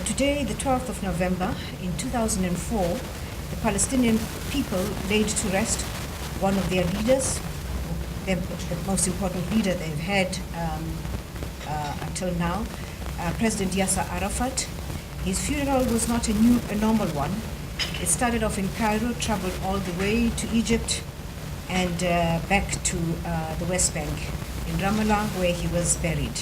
Today, the 12th of November, in 2004, the Palestinian people laid to rest one of their leaders, the most important leader they've had until now, President Yasser Arafat. His funeral was not a normal one. It started off in Cairo, traveled all the way to Egypt, and back to the West Bank in Ramallah, where he was buried.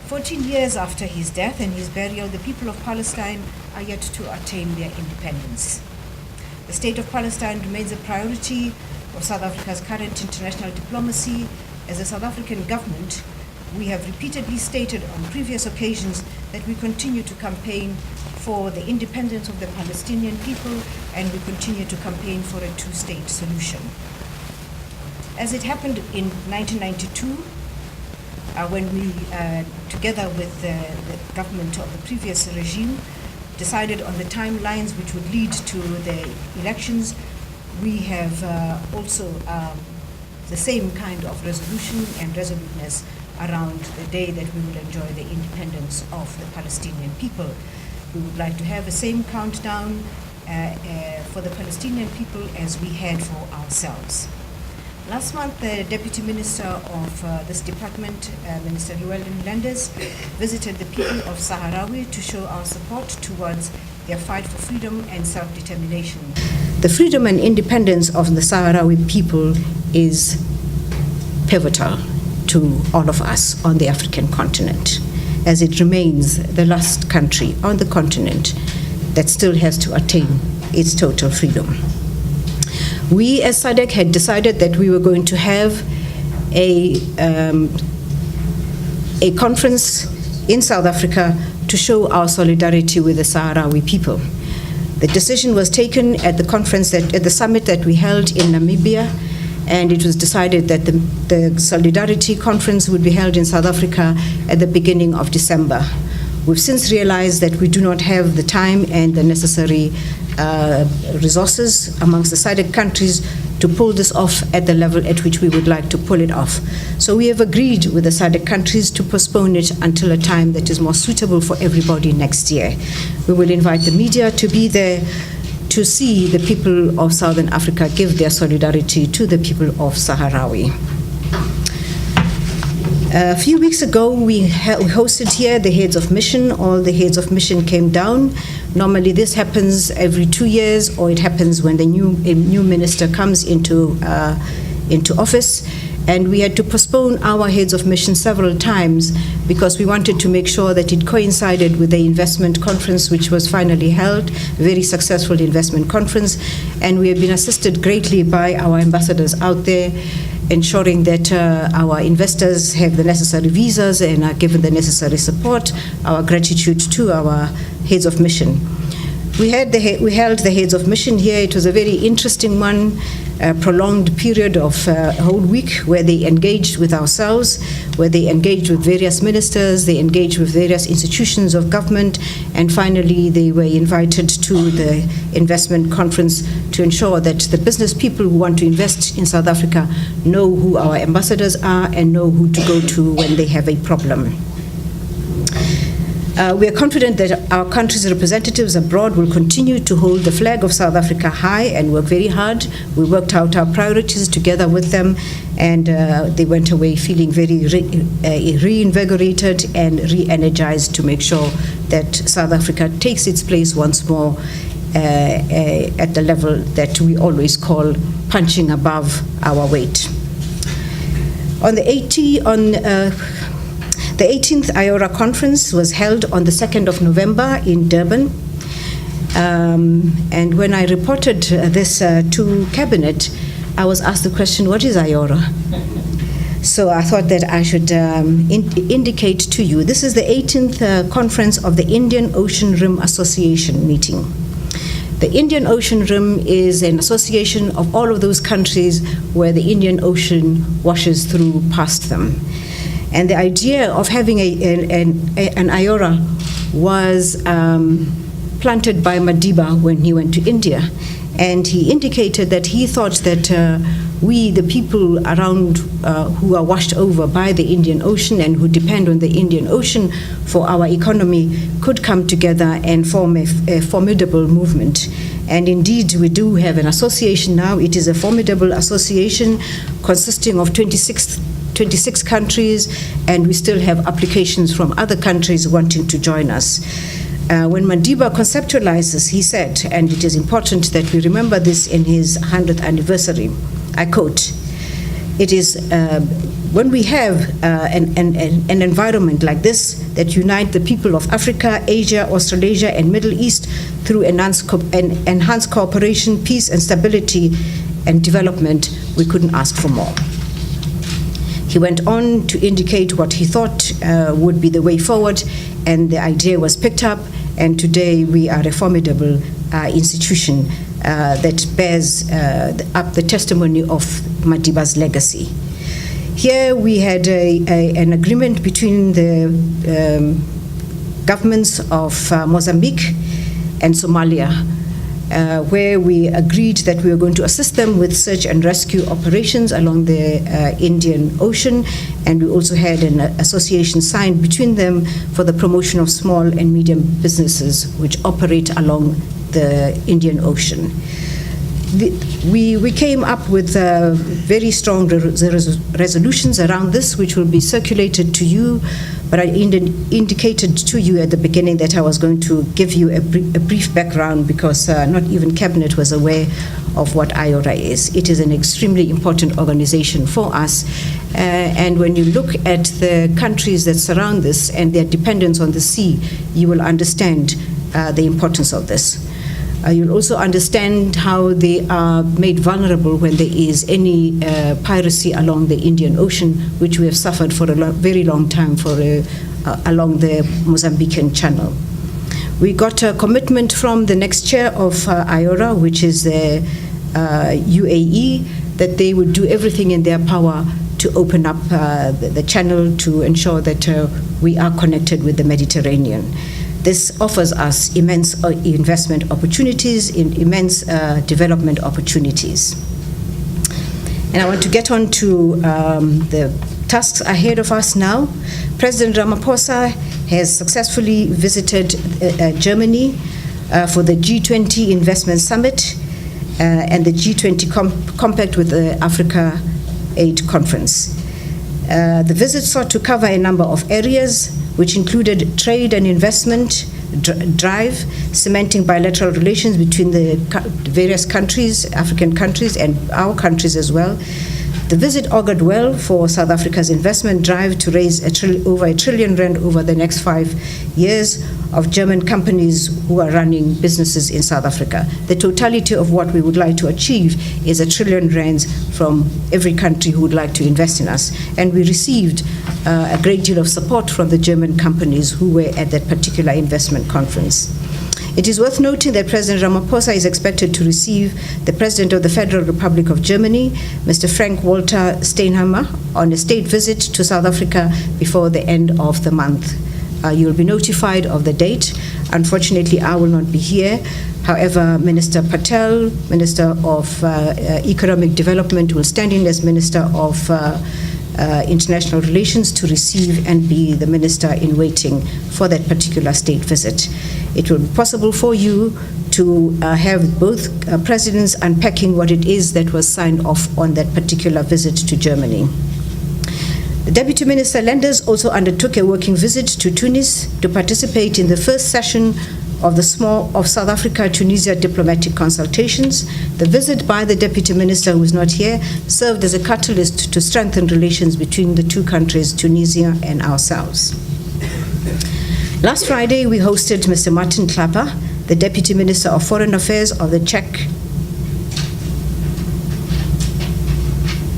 14 years after his death and his burial, the people of Palestine are yet to attain their independence. The state of Palestine remains a priority of South Africa's current international diplomacy. As a South African government, we have repeatedly stated on previous occasions that we continue to campaign for the independence of the Palestinian people, and we continue to campaign for a two-state solution. As it happened in 1992, when we, together with the government of the previous regime, decided on the timelines which would lead to the elections, we have also the same kind of resolution and resoluteness around the day that we will enjoy the independence of the Palestinian people. We would like to have the same countdown for the Palestinian people as we had for ourselves. Last month, the Deputy Minister of this department, Minister Lindiwe Sisulu, visited the people of Sahrawi to show our support towards their fight for freedom and self-determination. The freedom and independence of the Sahrawi people is pivotal to all of us on the African continent, as it remains the last country on the continent that still has to attain its total freedom. We as SADC had decided that we were going to have a conference in South Africa to show our solidarity with the Sahrawi people. The decision was taken at the conference, at the summit that we held in Namibia, and it was decided that the Solidarity Conference would be held in South Africa at the beginning of December. We've since realized that we do not have the time and the necessary resources amongst the SADC countries to pull this off at the level at which we would like to pull it off. So we have agreed with the SADC countries to postpone it until a time that is more suitable for everybody next year. We will invite the media to be there to see the people of Southern Africa give their solidarity to the people of Sahrawi. A few weeks ago, we hosted here the heads of mission. All the heads of mission came down. Normally this happens every 2 years, or it happens when a new minister comes into office. And we had to postpone our heads of mission several times because we wanted to make sure that it coincided with the investment conference, which was finally held, a very successful investment conference. And we have been assisted greatly by our ambassadors out there, ensuring that our investors have the necessary visas and are given the necessary support. Our gratitude to our heads of mission. We held the heads of mission here. It was a very interesting one, a prolonged period of a whole week where they engaged with ourselves, where they engaged with various ministers, they engaged with various institutions of government, and finally they were invited to the investment conference to ensure that the business people who want to invest in South Africa know who our ambassadors are and know who to go to when they have a problem. We are confident that our country's representatives abroad will continue to hold the flag of South Africa high and work very hard. We worked out our priorities together with them, and they went away feeling very reinvigorated and re-energized to make sure that South Africa takes its place once more at the level that we always call punching above our weight. On the 18th IORA conference was held on the 2nd of November in Durban. And when I reported this to Cabinet, I was asked the question, what is IORA? So I thought that I should indicate to you, this is the 18th conference of the Indian Ocean Rim Association meeting. The Indian Ocean Rim is an association of all of those countries where the Indian Ocean washes through past them. And the idea of having an IORA was planted by Madiba when he went to India. And he indicated that he thought that we, the people around who are washed over by the Indian Ocean and who depend on the Indian Ocean for our economy, could come together and form a formidable movement. And indeed, we do have an association now. It is a formidable association consisting of 26 countries, and we still have applications from other countries wanting to join us. When Madiba conceptualizes, he said, and it is important that we remember this in his 100th anniversary, I quote, "It is when we have an environment like this that unite the people of Africa, Asia, Australasia, and Middle East through enhanced cooperation, peace, and stability and development, we couldn't ask for more." He went on to indicate what he thought would be the way forward, and the idea was picked up, and today we are a formidable institution that bears up the testimony of Madiba's legacy. Here we had an agreement between the governments of Mozambique and Somalia, where we agreed that we were going to assist them with search and rescue operations along the Indian Ocean, and we also had an association signed between them for the promotion of small and medium businesses which operate along the Indian Ocean. We came up with very strong resolutions around this, which will be circulated to you, but I indicated to you at the beginning that I was going to give you a brief background, because not even Cabinet was aware of what IORA is. It is an extremely important organization for us, and when you look at the countries that surround this and their dependence on the sea, you will understand the importance of this. You'll also understand how they are made vulnerable when there is any piracy along the Indian Ocean, which we have suffered for a very long time along the Mozambican Channel. We got a commitment from the next chair of IORA, which is the UAE, that they would do everything in their power to open up the channel to ensure that we are connected with the Mediterranean. This offers us immense investment opportunities, immense development opportunities. And I want to get on to the tasks ahead of us now. President Ramaphosa has successfully visited Germany for the G20 Investment Summit and the G20 Compact with the Africa Aid Conference. The visit sought to cover a number of areas, which included trade and investment drive, cementing bilateral relations between the various countries, African countries, and our countries as well. The visit augured well for South Africa's investment drive to raise over R1 trillion over the next 5 years of German companies who are running businesses in South Africa. The totality of what we would like to achieve is R1 trillion from every country who would like to invest in us. And we received a great deal of support from the German companies who were at that particular investment conference. It is worth noting that President Ramaphosa is expected to receive the President of the Federal Republic of Germany, Mr. Frank-Walter Steinmeier, on a state visit to South Africa before the end of the month. You will be notified of the date. Unfortunately, I will not be here. However, Minister Patel, Minister of Economic Development, will stand in as Minister of International Relations to receive and be the minister in waiting for that particular state visit. It will be possible for you to have both presidents unpacking what it is that was signed off on that particular visit to Germany. The Deputy Minister Lenders also undertook a working visit to Tunis to participate in the first session of the South Africa-Tunisia diplomatic consultations. The visit by the Deputy Minister, who is not here, served as a catalyst to strengthen relations between the two countries, Tunisia and ourselves. Last Friday, we hosted Mr. Martin Klapper, the Deputy Minister of Foreign Affairs of the Czech.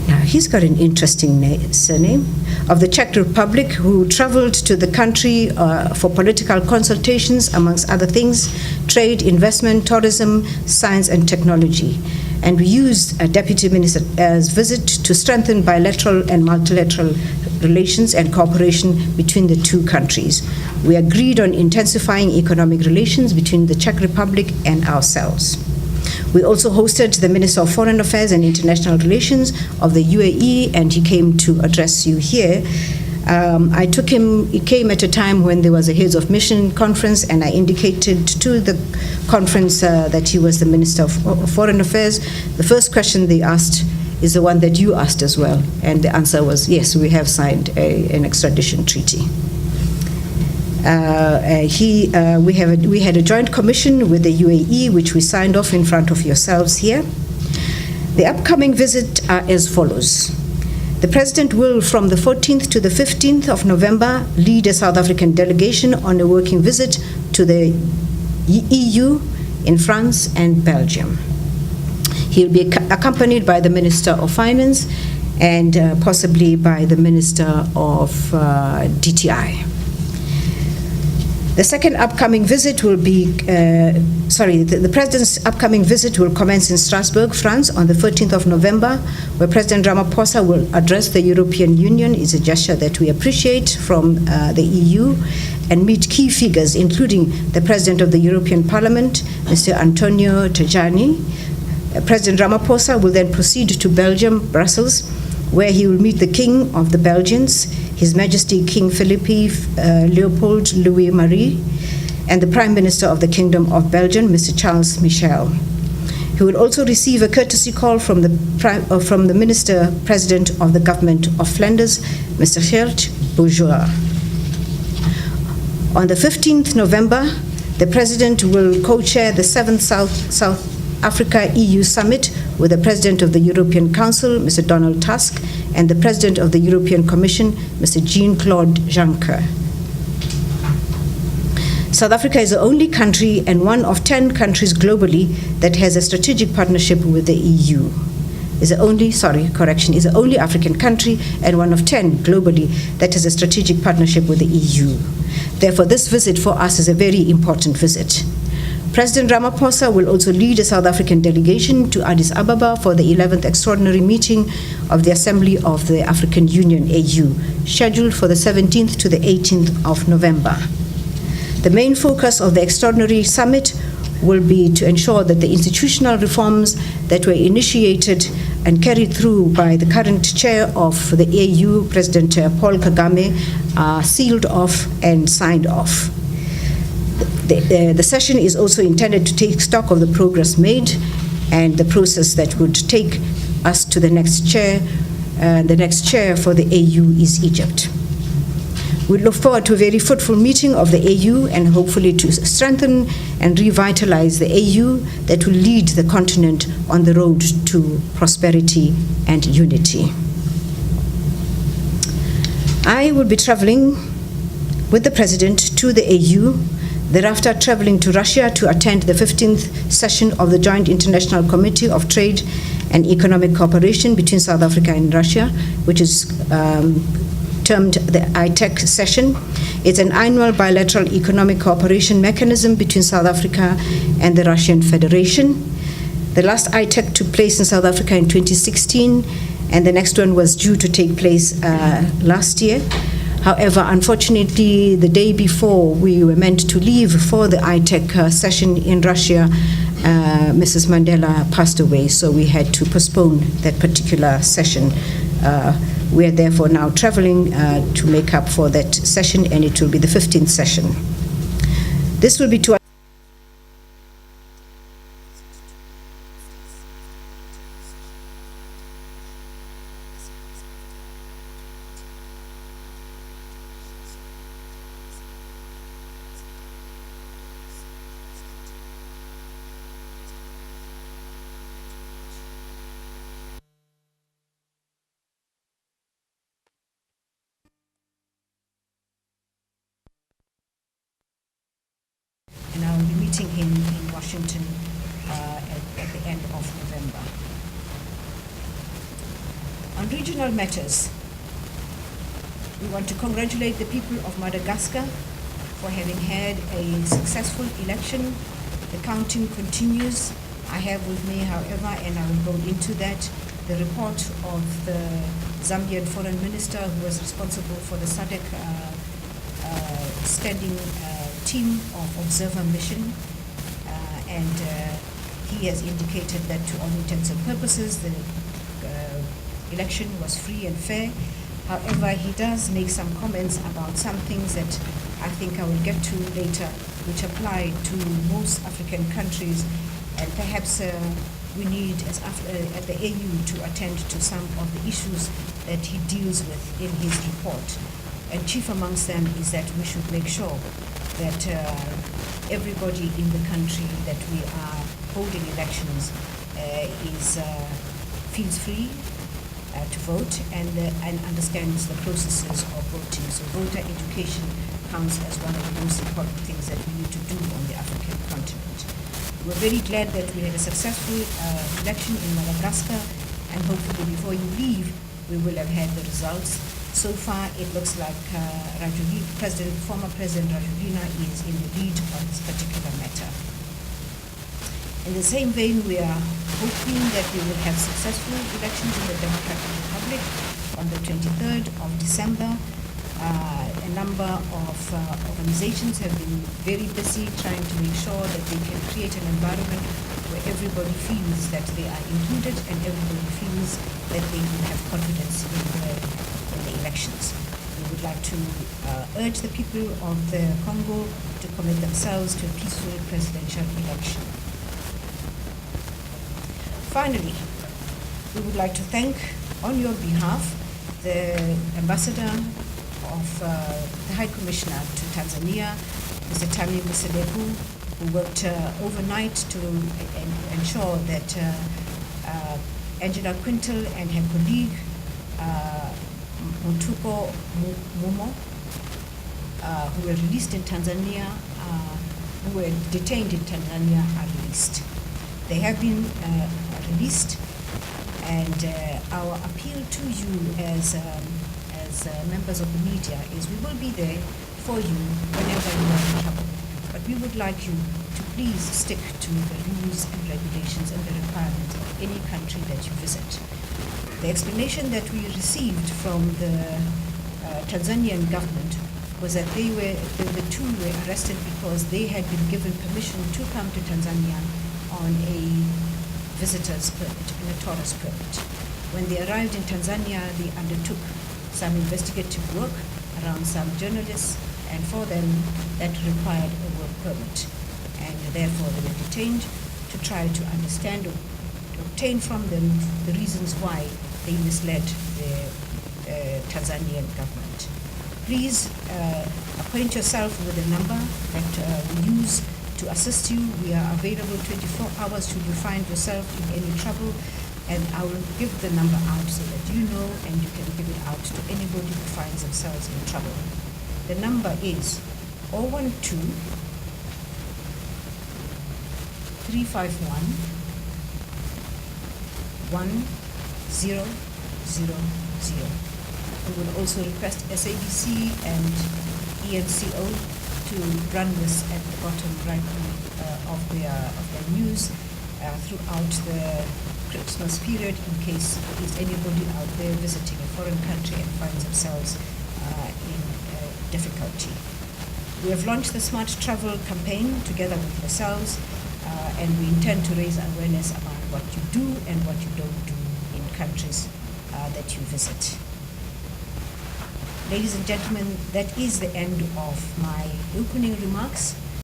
Now, he's got an interesting surname. Of the Czech Republic, who traveled to the country for political consultations, amongst other things, trade, investment, tourism, science, and technology. And we used a Deputy Minister's visit to strengthen bilateral and multilateral relations and cooperation between the two countries. We agreed on intensifying economic relations between the Czech Republic and ourselves. We also hosted the Minister of Foreign Affairs and International Relations of the UAE, and he came to address you here. He came at a time when there was a Heads of Mission conference, and I indicated to the conference that he was the Minister of Foreign Affairs. The first question they asked is the one that you asked as well, and the answer was, yes, we have signed an extradition treaty. We had a joint commission with the UAE, which we signed off in front of yourselves here. The upcoming visit are as follows. The President will, from the 14th to the 15th of November, lead a South African delegation on a working visit to the EU in France and Belgium. He'll be accompanied by the Minister of Finance and possibly by the Minister of DTI. The second upcoming visit will be, the President's upcoming visit will commence in Strasbourg, France on the 13th of November, where President Ramaphosa will address the European Union. It's a gesture that we appreciate from the EU, and meet key figures, including the President of the European Parliament, Mr. Antonio Tajani. President Ramaphosa will then proceed to Belgium, Brussels, where he will meet the King of the Belgians, His Majesty King Philippe Leopold Louis Marie, and the Prime Minister of the Kingdom of Belgium, Mr. Charles Michel. He will also receive a courtesy call from the Minister President of the Government of Flanders, Mr. Geert Bourgeois. On the 15th November, the President will co-chair the 7th South Africa EU Summit with the President of the European Council, Mr. Donald Tusk, and the President of the European Commission, Mr. Jean-Claude Juncker. South Africa is the only country and one of 10 countries globally that has a strategic partnership with the EU. Is the only African country and one of 10 globally that has a strategic partnership with the EU. Therefore, this visit for us is a very important visit. President Ramaphosa will also lead a South African delegation to Addis Ababa for the 11th extraordinary meeting of the Assembly of the African Union, AU, scheduled for the 17th to the 18th of November. The main focus of the extraordinary summit will be to ensure that the institutional reforms that were initiated and carried through by the current chair of the AU, President Paul Kagame, are sealed off and signed off. The session is also intended to take stock of the progress made and the process that would take us to the next chair. The next chair for the AU is Egypt. We look forward to a very fruitful meeting of the AU and hopefully to strengthen and revitalize the AU that will lead the continent on the road to prosperity and unity. I will be traveling with the President to the AU, thereafter traveling to Russia to attend the 15th session of the Joint International Committee of Trade and Economic Cooperation between South Africa and Russia, which is termed the ITEC session. It's an annual bilateral economic cooperation mechanism between South Africa and the Russian Federation. The last ITEC took place in South Africa in 2016, and the next one was due to take place last year. However, unfortunately, the day before we were meant to leave for the ITEC session in Russia, Mrs. Mandela passed away, so we had to postpone that particular session. We are therefore now traveling to make up for that session, and it will be the 15th session. This will be to and I will be meeting him in Washington at the end of November. On regional matters, we want to congratulate the people of Madagascar for having had a successful election. The counting continues. I have with me, however, and I will go into that, the report of the Zambian foreign minister who was responsible for the SADC standing team of observer mission, and He has indicated that to all intents and purposes, the election was free and fair. However, he does make some comments about some things that I think I will get to later, which apply to most African countries, and perhaps we need, at the AU, to attend to some of the issues that he deals with in his report. And chief amongst them is that we should make sure that everybody in the country that we are holding elections feels free to vote and understands the processes of voting. So voter education counts as one of the most important things that we need to do on the African continent. We're very glad that we had a successful election in Madagascar, and hopefully before you leave, we will have had the results. So far, it looks like former President Rajoelina is in the lead on this particular matter. In the same vein, we are hoping that we will have successful elections in the Democratic Republic on the 23rd of December. A number of organizations have been very busy trying to make sure that they can create an environment where everybody feels that they are included and everybody feels that they will have confidence in the elections. We would like to urge the people of the Congo to commit themselves to a peaceful presidential election. Finally, we would like to thank, on your behalf, the Ambassador of the High Commissioner to Tanzania, Mr. Tami Mseleku, who worked overnight to ensure that Angela Quintal and her colleague, Montuko Mumo, who were released in Tanzania, who were detained in Tanzania, are released. They have been released, and our appeal to you as members of the media is we will be there for you whenever you are in trouble. But we would like you to please stick to the rules and regulations and the requirements of any country that you visit. The explanation that we received from the Tanzanian government was that the two were arrested because they had been given permission to come to Tanzania on a visitor's permit, a tourist permit. When they arrived in Tanzania, they undertook some investigative work around some journalists, and for them that required a work permit. And therefore they were detained to try to understand or to obtain from them the reasons why they misled the Tanzanian government. Please acquaint yourself with the number that we use to assist you. We are available 24 hours should you find yourself in any trouble, and I will give the number out so that you know and you can give it out to anybody who finds themselves in trouble. The number is 012 351 1000. We will also request SABC and ENCO to run this at the bottom right of their news throughout the Christmas period, in case there's anybody out there visiting a foreign country and finds themselves in difficulty. We have launched the Smart Travel campaign together with yourselves, and we intend to raise awareness about what you do and what you don't do in countries that you visit. Ladies and gentlemen, that is the end of my opening remarks.